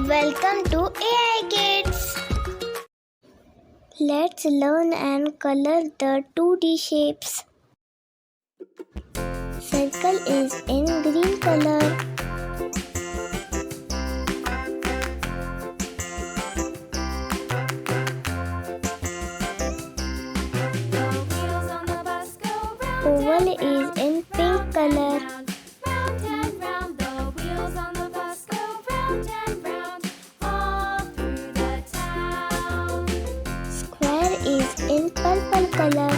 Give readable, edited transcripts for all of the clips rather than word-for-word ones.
Welcome to AI Kids. Let's learn and color the 2D shapes. Circle is in green color. Oval is in pink color. Square is in purple color.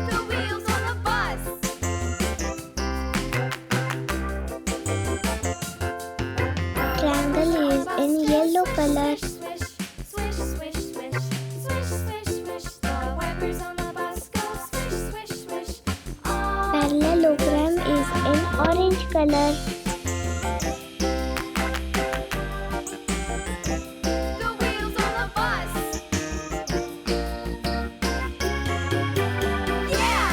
The wheels on the bus. Triangle is in yellow color. Swish, swish, swish, swish, swish, swish, swish. The wipers on the bus go swish, swish, swish. Parallelogram is in orange color. The wheels on the bus. Yeah!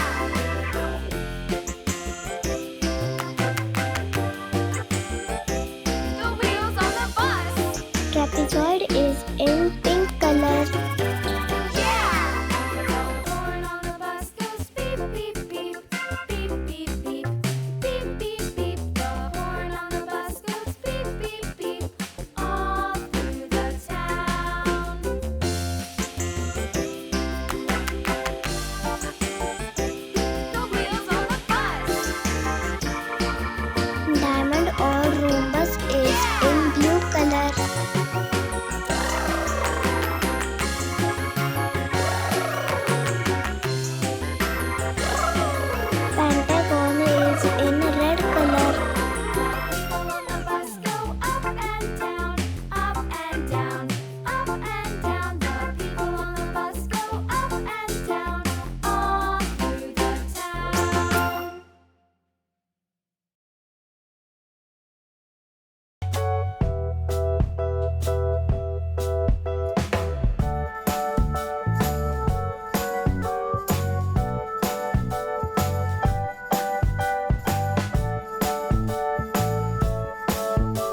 The wheels on the bus. Trapezoid is in pink color. Yeah! The horn on the bus goes beep, beep, beep, beep, beep, beep, beep, beep, beep. The horn on the bus goes beep, beep, beep, all through the town. The wheels on the bus. Diamond or rhombus is in blue color. Pentagon is in red color. People on the bus go up and down, up and down, up and down. The people on the bus go up and down, all through the town.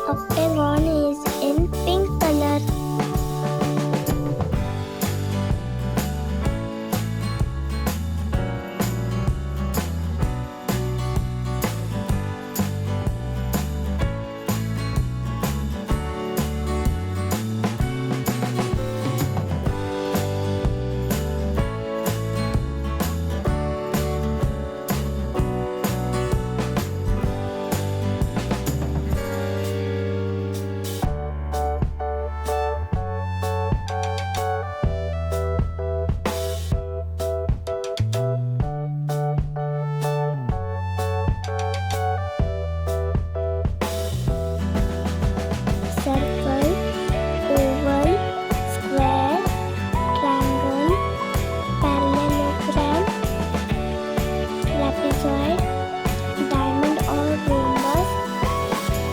Octagon is in pink color. Circle, oval, square, triangle, parallelogram, trapezoid, diamond or rhombus,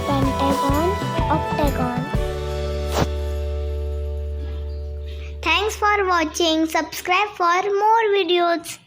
pentagon, octagon. Thanks for watching. Subscribe for more videos.